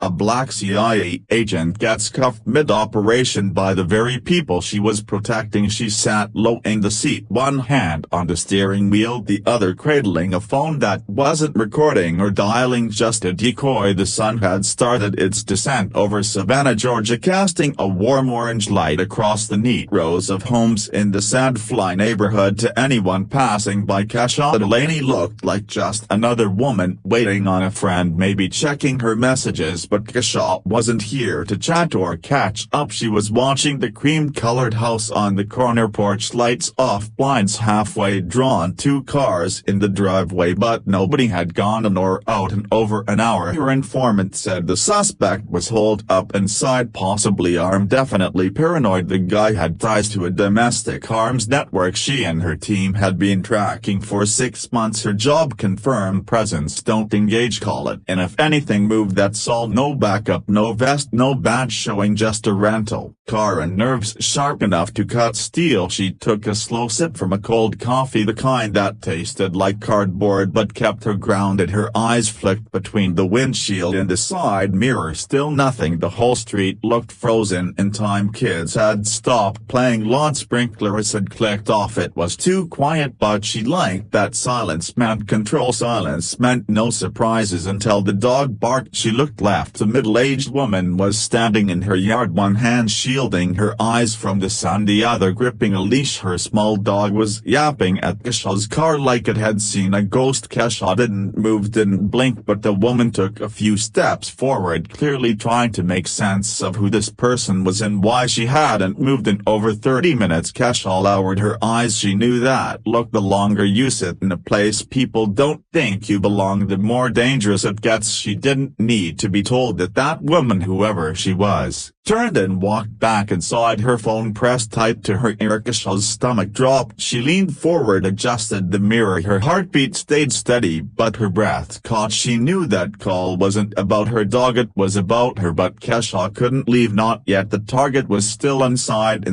A black CIA agent gets cuffed mid-operation by the very people she was protecting. She sat low in the seat, one hand on the steering wheel, the other cradling a phone that wasn't recording or dialing, just a decoy. The sun had started its descent over Savannah, Georgia, casting a warm orange light across the neat rows of homes in the Sandfly neighborhood. To anyone passing by, Kesha Delaney looked like just another woman waiting on a friend, maybe checking her messages. But Kesha wasn't here to chat or catch up. She was watching the cream-colored house on the corner porch, lights off, blinds halfway drawn, 2 cars in the driveway, but nobody had gone in or out in over an hour. Her informant said the suspect was holed up inside, possibly armed, definitely paranoid. The guy had ties to a domestic arms network she and her team had been tracking for 6 months. Her job: confirm presence, don't engage, call it, and if anything moved, that's all. No backup, no vest, no badge showing, just a rental car and nerves sharp enough to cut steel. She took a slow sip from a cold coffee, the kind that tasted like cardboard but kept her grounded. Her eyes flicked between the windshield and the side mirror. Still nothing. The whole street looked frozen in time. Kids had stopped playing, lawn sprinklers had clicked off. It was too quiet, but she liked that. Silence meant control, silence meant no surprises until the dog barked. She looked left. A middle-aged woman was standing in her yard, one hand shielding her eyes from the sun, the other gripping a leash. Her small dog was yapping at Kesha's car like it had seen a ghost. Kesha didn't move, didn't blink, but the woman took a few steps forward, clearly trying to make sense of who this person was and why she hadn't moved in over 30 minutes. Kesha lowered her eyes. She knew that look: the longer you sit in a place people don't think you belong, the more dangerous it gets. She didn't need to be told that that woman, whoever she was, turned and walked back inside, her phone pressed tight to her ear. Kesha's stomach dropped. She leaned forward, adjusted the mirror. Her heartbeat stayed steady, but her breath caught. She knew that call wasn't about her dog, it was about her, but Kesha couldn't leave, not yet. The target was still inside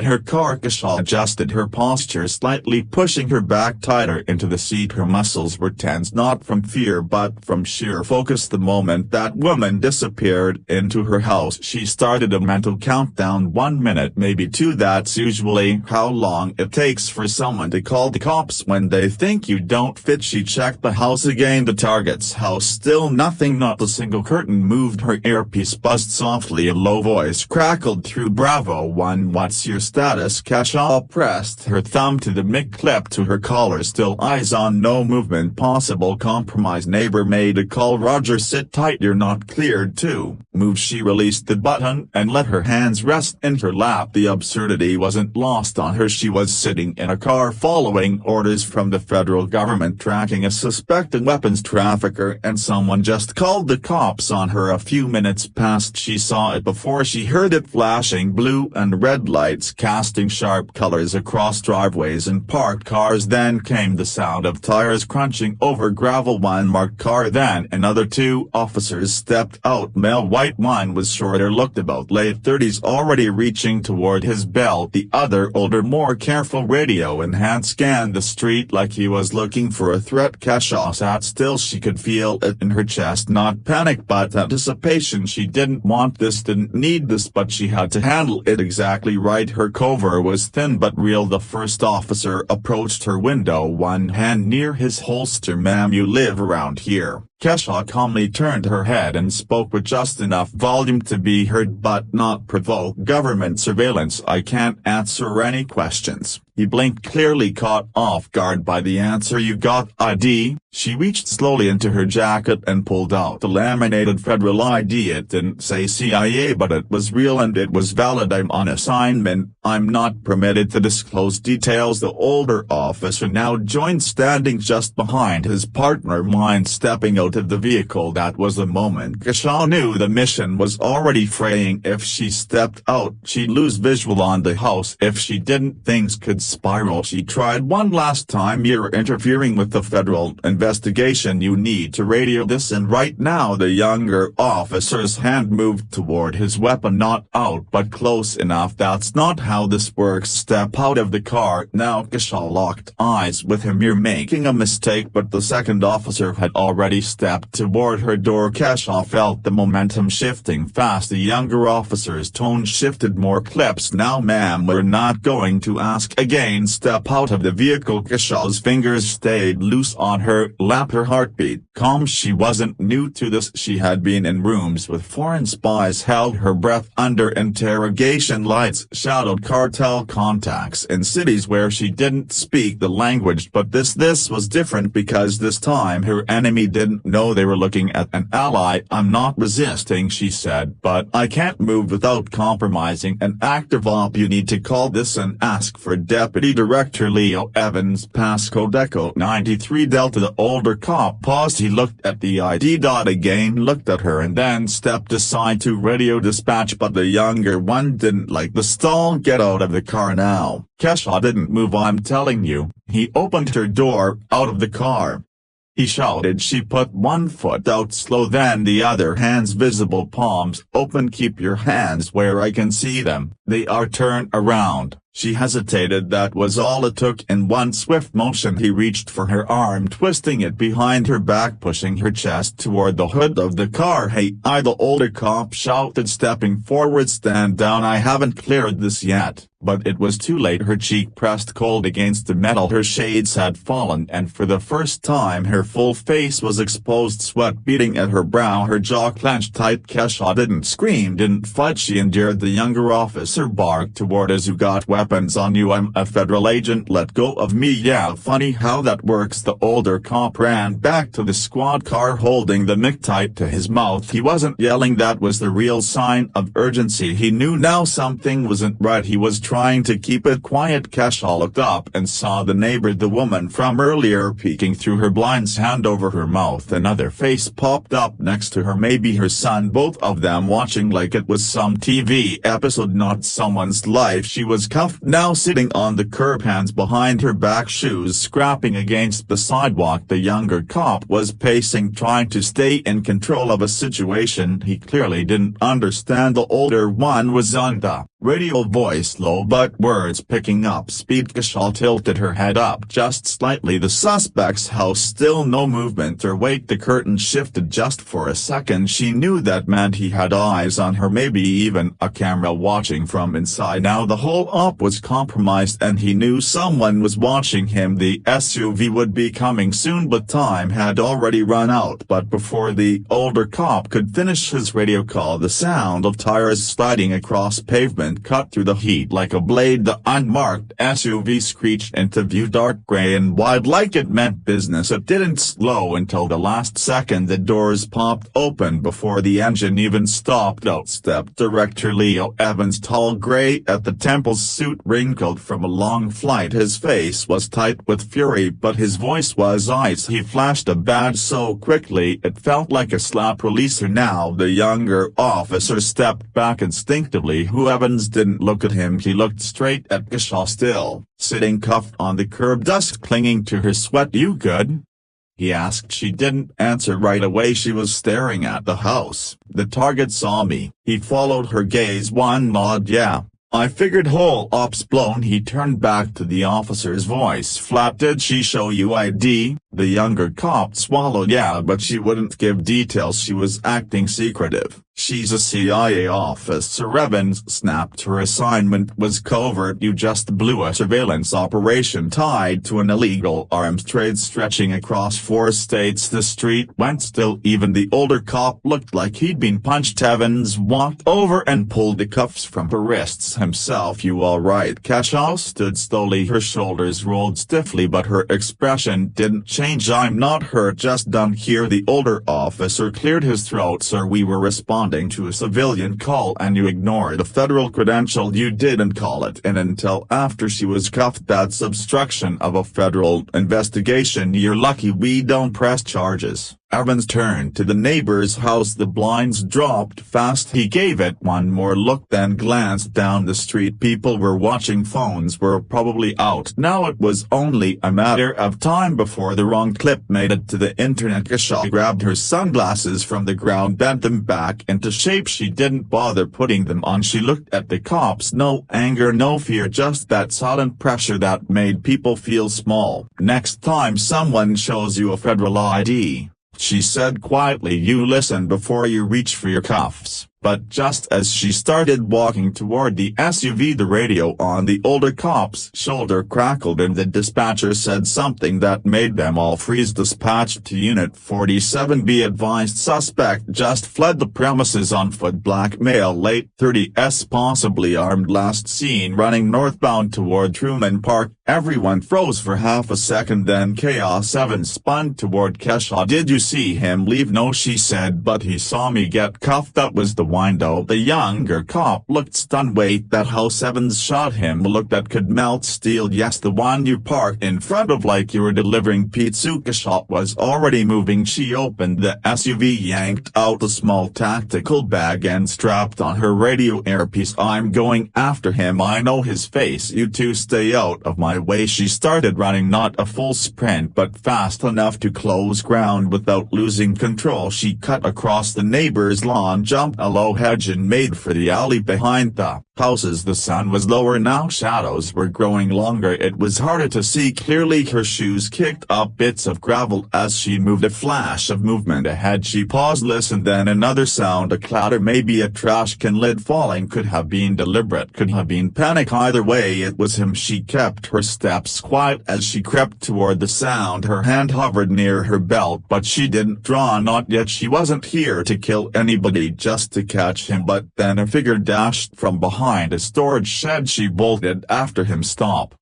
her car. Kesha adjusted her posture slightly, pushing her back tighter into the seat. Her muscles were tense, not from fear but from sheer focus. The moment that woman disappeared into her house, she started a mental countdown. 1 minute, maybe 2. That's usually how long it takes for someone to call the cops when they think you don't fit. She checked the house again. The target's house, still nothing, not a single curtain moved. Her earpiece buzzed softly. A low voice crackled through. Bravo 1, what's your status? Kesha pressed her thumb to the mic clip to her collar, still eyes on, no movement, possible compromise. Neighbor made a call. Roger, sit tight, you're not cleared to move. She released the button and let her hands rest in her lap. The absurdity wasn't lost on her. She was sitting in a car following orders from the federal government, tracking a suspected weapons trafficker, and someone just called the cops on her. A few minutes passed. She saw it before she heard it: flashing blue and red lights, casting sharp colors across driveways and parked cars. Then came the sound of tires crunching over gravel. One marked car, then another. 2 officers stepped out. Male, white, one was shorter, looked about late 30s, already reaching toward his belt. The other, older, more careful, radio in hand, scanned the street like he was looking for a threat. Kesha sat still. She could feel it in her chest, not panic but anticipation. She didn't want this, didn't need this, but she had to handle it exactly right. Her cover was thin but real. The first officer approached her window, one hand near his holster. Ma'am, you live around here? Kesha calmly turned her head and spoke with just enough volume to be heard but not provoke. Government surveillance. I can't answer any questions. He blinked, clearly caught off guard by the answer. You got ID? She reached slowly into her jacket and pulled out the laminated federal ID. It didn't say CIA, but it was real and it was valid. I'm on assignment. I'm not permitted to disclose details. The older officer now joined, standing just behind his partner, mind stepping out of the vehicle. That was the moment Kesha knew the mission was already fraying. If she stepped out, she'd lose visual on the house. If she didn't, things could spiral. She tried one last time. You're interfering with the federal investigation. You need to radio this in right now. The younger officer's hand moved toward his weapon, not out but close enough. That's not how this works. Step out of the car now. Keshaw locked eyes with him. You're making a mistake. But the second officer had already stepped toward her door. Keshaw felt the momentum shifting fast. The younger officer's tone shifted. More clips now, ma'am. We're not going to ask again. Step out of the vehicle. Keshaw's fingers stayed loose on her lap. Her heartbeat calm. She wasn't new to this. She had been in rooms with foreign spies. Held her breath under interrogation lights. Shadowed cartel contacts in cities where she didn't speak the language. But this was different, because this time her enemy didn't know they were looking at an ally. I'm not resisting, she said, but I can't move without compromising an active op. You need to call this and ask for Deputy Director Leo Evans. Passcode Echo 93 Delta. The older cop paused. He looked at the ID dot again, looked at her, and then stepped aside to radio dispatch. But the younger one didn't like the stall. Get out of the car now. Keshaw didn't move. I'm telling you. He opened her door. Out of the car, he shouted. She put one foot out slow, then the other, hands visible, palms open. Keep your hands where I can see them. They are. Turn around. She hesitated. That was all it took. In one swift motion he reached for her arm, twisting it behind her back, pushing her chest toward the hood of the car. Hey, the older cop shouted, stepping forward. Stand down. I haven't cleared this yet. But it was too late. Her cheek pressed cold against the metal. Her shades had fallen, and for the first time her full face was exposed, sweat beading at her brow, her jaw clenched tight. Keshaw didn't scream, didn't fight. She endured. The younger officer barked toward us. You got weapons on you. I'm a federal agent. Let go of me. Yeah, funny how that works. The older cop ran back to the squad car, holding the mic tight to his mouth. He wasn't yelling. That was the real sign of urgency. He knew now something wasn't right. He was trying to keep it quiet. Keshaw looked up and saw the neighbor, the woman from earlier, peeking through her blinds, hand over her mouth. Another face popped up next to her. Maybe her son. Both of them watching like it was some TV episode, not someone's life. She was cuffed now, sitting on the curb, hands behind her back, shoes scraping against the sidewalk. The younger cop was pacing, trying to stay in control of a situation he clearly didn't understand. The older one was on the radio, voice low but words picking up speed. Keshaw tilted her head up just slightly. The suspect's house, still no movement or weight. The curtain shifted just for a second. She knew that meant he had eyes on her, maybe even a camera watching from inside. Now the whole op was compromised, and he knew someone was watching him. The SUV would be coming soon, but time had already run out. But before the older cop could finish his radio call, the sound of tires sliding across pavement cut through the heat like a blade. The unmarked SUV screeched into view, dark gray and wide, like it meant business. It didn't slow until the last second. The doors popped open before the engine even stopped. Out stepped Director Leo Evans, tall, gray at the temples, suit wrinkled from a long flight. His face was tight with fury, but his voice was ice. He flashed a badge so quickly it felt like a slap releaser. Now the younger officer stepped back instinctively. Who? Evans didn't look at him. He looked straight at Keshaw, still sitting cuffed on the curb, dust clinging to her sweat. You good? He asked. She didn't answer right away. She was staring at the house. The target saw me. He followed her gaze. One nod. Yeah, I figured. Whole ops blown. He turned back to the officer's voice flat. Did she show you ID? The younger cop swallowed. Yeah, but she wouldn't give details. She was acting secretive. She's a CIA officer. Evans snapped. Her assignment was covert. You just blew a surveillance operation tied to an illegal arms trade stretching across 4 states. The street went still. Even the older cop looked like he'd been punched. Evans walked over and pulled the cuffs from her wrists himself. You all right? Keshaw stood slowly. Her shoulders rolled stiffly, but her expression didn't change. I'm not hurt, just done here. The older officer cleared his throat. Sir, we were responding to a civilian call and you ignored a federal credential. You didn't call it in until after she was cuffed. That's obstruction of a federal investigation. You're lucky we don't press charges. Evans turned to the neighbor's house. The blinds dropped fast. He gave it one more look, then glanced down the street. People were watching. Phones were probably out. Now it was only a matter of time before the wrong clip made it to the internet. Kesha grabbed her sunglasses from the ground, bent them back into shape. She didn't bother putting them on. She looked at the cops. No anger, no fear, just that silent pressure that made people feel small. "Next time someone shows you a federal ID," she said quietly, "you listen before you reach for your cuffs." But just as she started walking toward the SUV, the radio on the older cop's shoulder crackled and the dispatcher said something that made them all freeze. "Dispatched to Unit 47, be advised, suspect just fled the premises on foot, black male, late 30s, possibly armed, last seen running northbound toward Truman Park." Everyone froze for half a second, then chaos. Evans spun toward Kesha. "Did you see him leave?" "No," she said, "but he saw me get cuffed." That was the window. The younger cop looked stunned. "Wait, that house Evans shot him?" "A look that could melt steel." "Yes, the one you parked in front of like you were delivering pizza." Kesha was already moving. She opened the SUV, yanked out a small tactical bag and strapped on her radio earpiece. "I'm going after him. I know his face. You two stay out of my way." She started running, not a full sprint but fast enough to close ground without losing control. She cut across the neighbor's lawn, jumped a low hedge and made for the alley behind the houses. The sun was lower now. Shadows were growing longer. It was harder to see clearly. Her shoes kicked up bits of gravel as she moved. A flash of movement ahead. She paused, listened, then another sound, a clatter, maybe a trash can lid falling. Could have been deliberate, could have been panic. Either way, it was him. She kept her steps quiet as she crept toward the sound. Her hand hovered near her belt, but she didn't draw. Not yet. She wasn't here to kill anybody, just to catch him. But then a figure dashed from behind a storage shed. She bolted after him. "Stop!"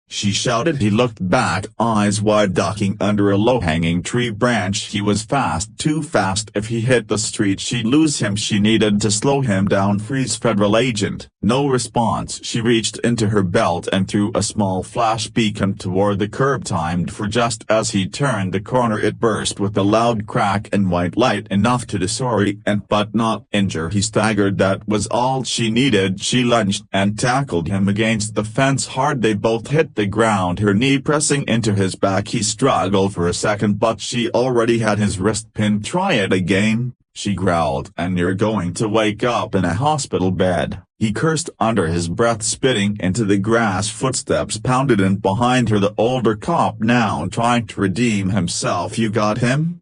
she shouted. He looked back, eyes wide, ducking under a low-hanging tree branch. He was fast, too fast. If he hit the street, she'd lose him. She needed to slow him down. "Freeze, federal agent." No response. She reached into her belt and threw a small flash beacon toward the curb, timed for just as he turned the corner. It burst with a loud crack and white light, enough to disorient but not injure. He staggered. That was all she needed. She lunged and tackled him against the fence hard. They both hit the ground, her knee pressing into his back. He struggled for a second, but she already had his wrist pinned. "Try it again," she growled. "And you're going to wake up in a hospital bed." He cursed under his breath, spitting into the grass. Footsteps pounded in behind her. The older cop, now trying to redeem himself. "You got him?"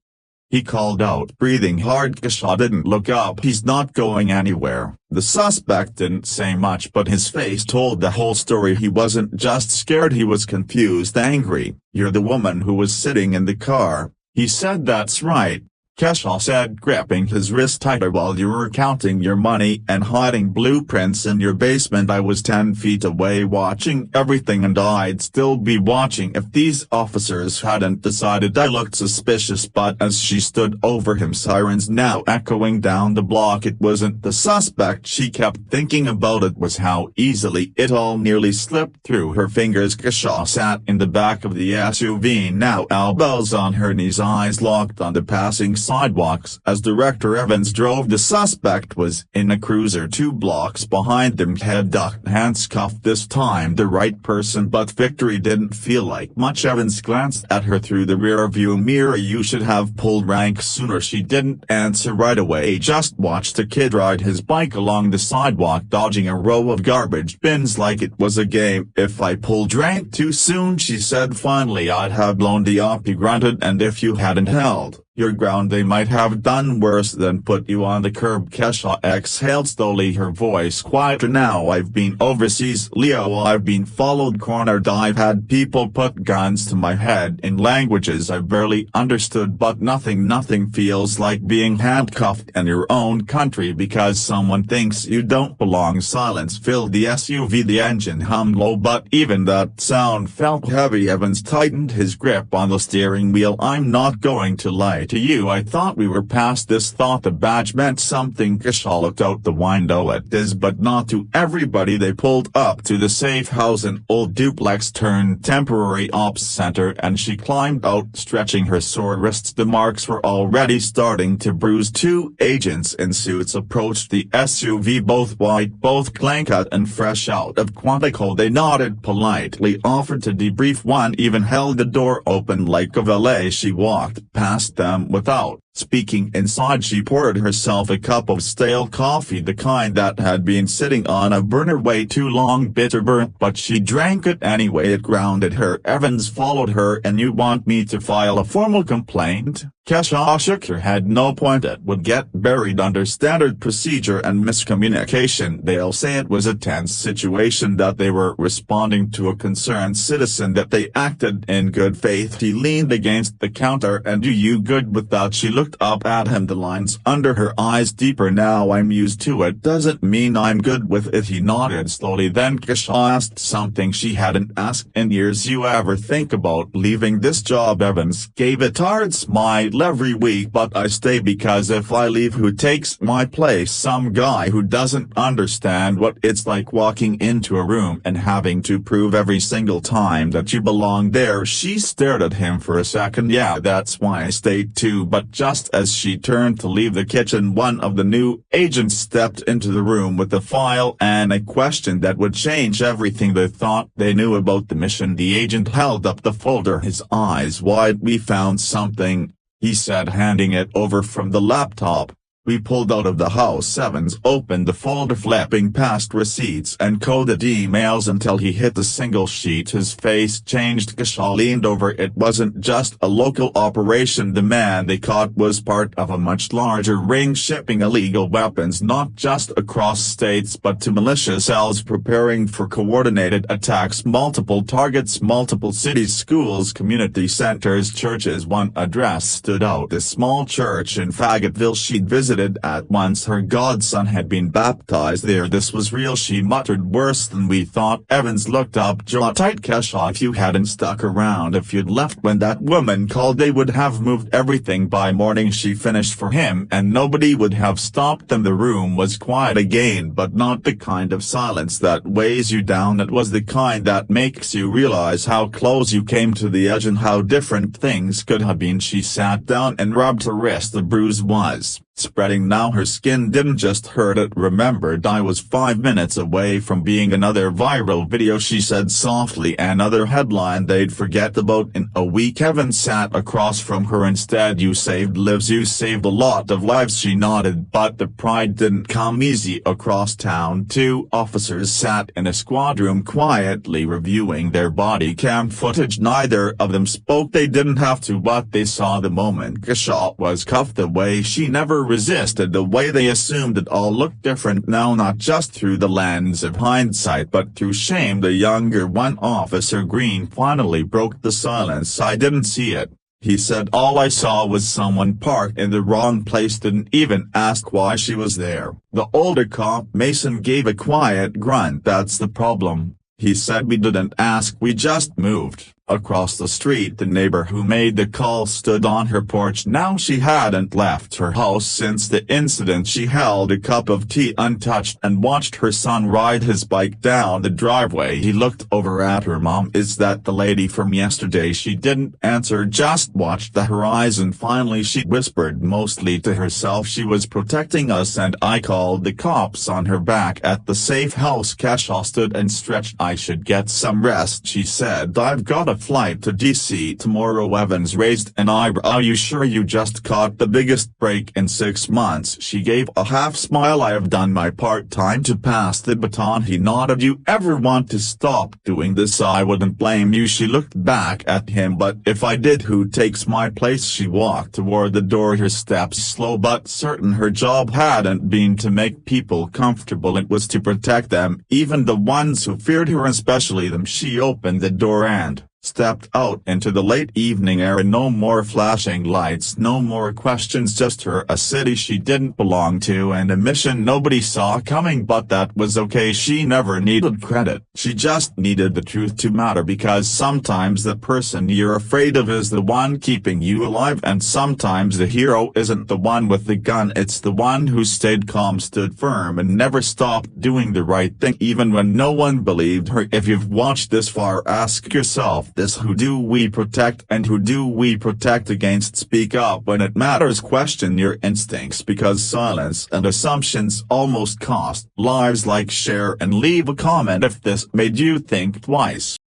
he called out, breathing hard. Kesha didn't look up. "He's not going anywhere." The suspect didn't say much, but his face told the whole story. He wasn't just scared, he was confused, angry. "You're the woman who was sitting in the car," he said. "That's right," Kesha said, gripping his wrist tighter. "While you were counting your money and hiding blueprints in your basement, I was 10 feet away watching everything, and I'd still be watching if these officers hadn't decided I looked suspicious." But as she stood over him, sirens now echoing down the block. It wasn't the suspect she kept thinking about. It was how easily it all nearly slipped through her fingers. Kesha sat in the back of the SUV, now elbows on her knees, eyes locked on the passing sidewalks. As Director Evans drove, the suspect was in a cruiser 2 blocks behind them, head ducked, hands cuffed. This time the right person, but victory didn't feel like much. Evans glanced at her through the rearview mirror. "You should have pulled rank sooner." She didn't answer right away, just watched a kid ride his bike along the sidewalk, dodging a row of garbage bins like it was a game. "If I pulled rank too soon," she said finally, "I'd have blown the up," he grunted. "And if you hadn't held your ground, they might have done worse than put you on the curb." Kesha exhaled slowly, her voice quieter now. "I've been overseas, Leo. I've been followed, cornered. I've had people put guns to my head in languages I barely understood, but nothing feels like being handcuffed in your own country because someone thinks you don't belong." Silence filled the SUV. The engine hummed low, but even that sound felt heavy. Evans tightened his grip on the steering wheel. "I'm not going to lie lie to you. I thought we were past this. Thought the badge meant something. Kesha looked out the window at this, but not to everybody. They pulled up to the safe house, an old duplex turned temporary ops center, and she climbed out, stretching her sore wrists. The marks were already starting to bruise. Two agents in suits approached the SUV, both white, both clean-cut and fresh out of Quantico. They nodded politely, offered to debrief. One even held the door open like a valet. She walked past them without speaking. Inside, she poured herself a cup of stale coffee, the kind that had been sitting on a burner way too long, bitter burnt, but she drank it anyway. It grounded her. Evans followed her. And you want me to file a formal complaint? Kesha shook her head. No point. It would get buried under standard procedure and miscommunication. They'll say it was a tense situation, that they were responding to a concerned citizen, that they acted in good faith. He leaned against the counter. And do you good with that? She looked up at him, the lines under her eyes deeper. Now I'm used to it. Doesn't mean I'm good with it. He nodded slowly. Then Kesha asked something she hadn't asked in years. You ever think about leaving this job? Evans gave a tired smile. Every week, but I stay because if I leave, who takes my place? Some guy who doesn't understand what it's like walking into a room and having to prove every single time that you belong there. She stared at him for a second. Yeah, that's why I stayed too. But just as she turned to leave the kitchen, one of the new agents stepped into the room with a file and a question that would change everything they thought they knew about the mission. The agent held up the folder, his eyes wide. We found something, he said, handing it over from the laptop. We pulled out of the house. Evans opened the folder, flipping past receipts and coded emails until he hit the single sheet. His face changed. Kesha leaned over. It wasn't just a local operation. The man they caught was part of a much larger ring, shipping illegal weapons not just across states but to militia cells preparing for coordinated attacks. Multiple targets, multiple cities, schools, community centers, churches. One address stood out, a small church in Fayetteville. She'd visited at once. Her godson had been baptized there. This was real, she muttered. Worse than we thought. Evans looked up, jaw tight. Kesha, if you hadn't stuck around, if you'd left when that woman called, they would have moved everything by morning. She finished for him and nobody would have stopped them. The room was quiet again, but not the kind of silence that weighs you down. It was the kind that makes you realize how close you came to the edge and how different things could have been. She sat down and rubbed her wrist. The bruise was spreading now. Her skin didn't just hurt, it remembered. I was 5 minutes away from being another viral video, she said softly. Another headline they'd forget about in a week. Evans sat across from her. Instead, you saved lives. You saved a lot of lives. She nodded. But the pride didn't come easy. Across town, two officers sat in a squad room quietly reviewing their body cam footage. Neither of them spoke. They didn't have to, but they saw the moment Kesha was cuffed. The way she never resisted, the way they assumed it all looked different now, not just through the lens of hindsight but through shame. The younger one, Officer Green, finally broke the silence. I didn't see it, he said. All I saw was someone parked in the wrong place. Didn't even ask why she was there. The older cop, Mason, gave a quiet grunt. That's the problem, he said. We didn't ask, we just moved. Across the street, the neighbor who made the call stood on her porch now. She hadn't left her house since the incident. She held a cup of tea untouched and watched her son ride his bike down the driveway. He looked over at her. Mom, is that the lady from yesterday? She didn't answer, just watched the horizon. Finally she whispered, mostly to herself, she was protecting us and I called the cops on her. Back at the safe house, Kesha stood and stretched. I should get some rest, she said. I've got a flight to DC tomorrow. Evans raised an eyebrow. Are you sure? You just caught the biggest break in 6 months. She gave a half smile. I have done my part. Time to pass the baton. He nodded. You ever want to stop doing this? I wouldn't blame you. She looked back at him. But if I did, who takes my place? She walked toward the door, her steps slow but certain. Her job hadn't been to make people comfortable, it was to protect them, even the ones who feared her, especially them. She opened the door and stepped out into the late evening air, and no more flashing lights, no more questions, just her, a city she didn't belong to, and a mission nobody saw coming, but that was okay. She never needed credit, she just needed the truth to matter, because sometimes the person you're afraid of is the one keeping you alive, and sometimes the hero isn't the one with the gun, it's the one who stayed calm, stood firm, and never stopped doing the right thing even when no one believed her. If you've watched this far, ask yourself this: who do we protect, and who do we protect against? Speak up when it matters, question your instincts, because silence and assumptions almost cost lives. Like, share, and leave a comment if this made you think twice.